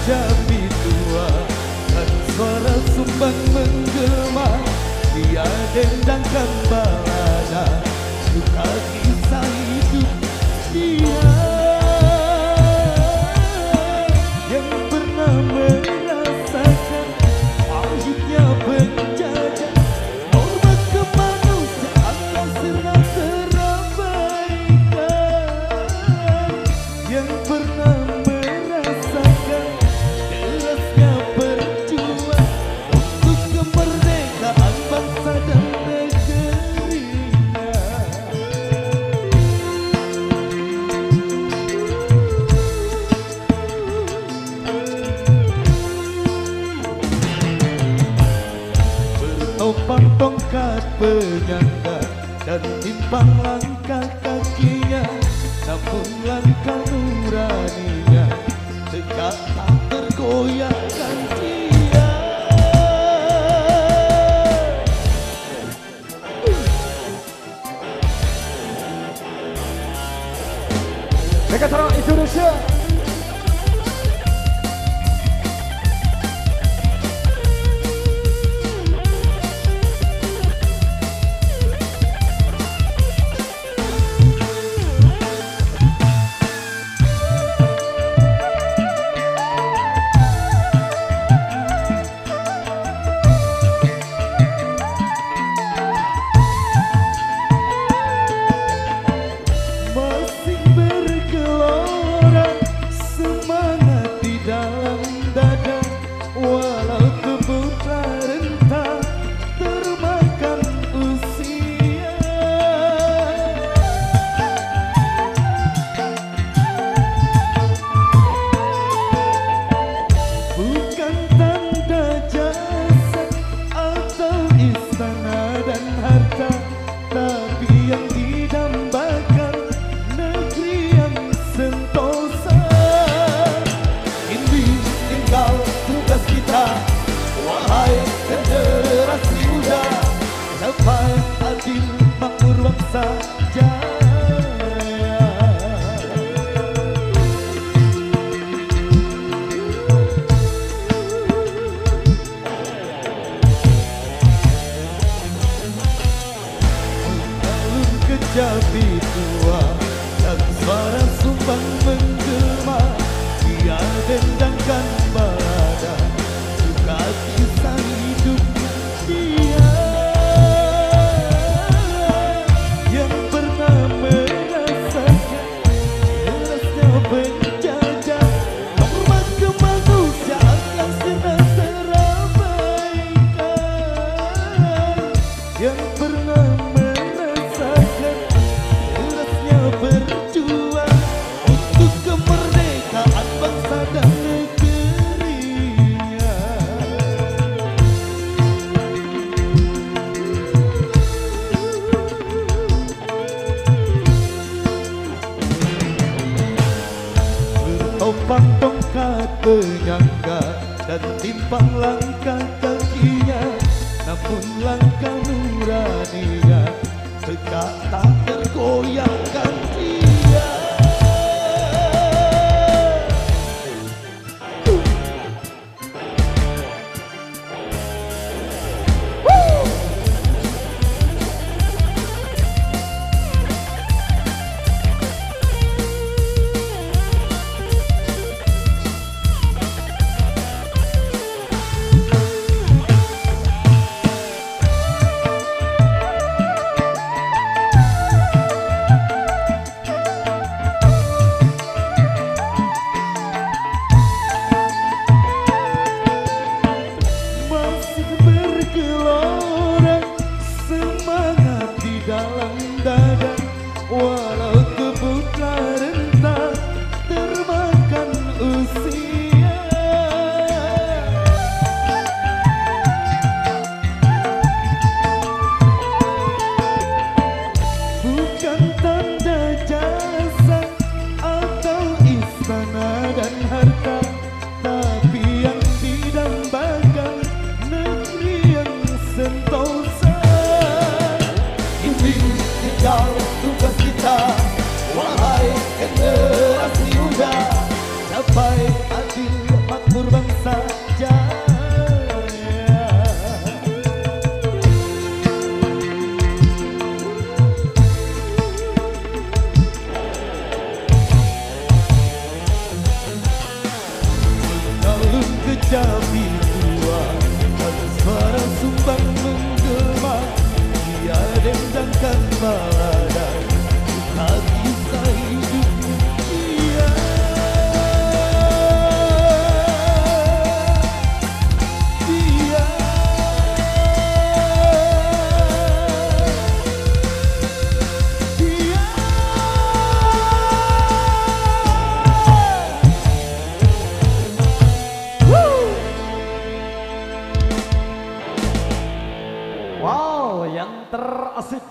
Jambi tua dan suara sumbang menggema, dia dendangkan balada duka kisah hidup dia yang pernah merasakan pahitnya penjajah. Norma kemanusiaan tak pernah terabaikan, yang pernah merasakan derasnya berjuang untuk kemerdekaan bangsa dan negerinya. Bertopang tongkat penyangga dan timpang langkah kakinya, namun langkah nuraninya tegak tak tergoyahkan dia. Megatron Indonesia. Masih bergelora semangat di dalam dada, walau tubuh telah renta termakan usia. Bukan tanda jasa atau istana dan harta, tapi yang didambakan negeri yang sentosa. Ini tinggal tugas kita, wahai generasi muda, sampai adil makmur bangsa jaya. Alun ke Jambi tua dan suara sumbang menggema, dia dendangkan balada duka kisah hidupnya dia yang pernah merasakan derasnya penjajah. Norma kemanusiaan yang pernah terabaikan, yang pernah merasakan derasnya berjuang untuk kemerdekaan bangsa dan negerinya. Bertopang tongkat penyangga dan timpang langkah kakinya, namun langkah nuraninya tegak tak tergoyahkan dia. balada kisah hidup dia. Dia dia Wow, yang terasik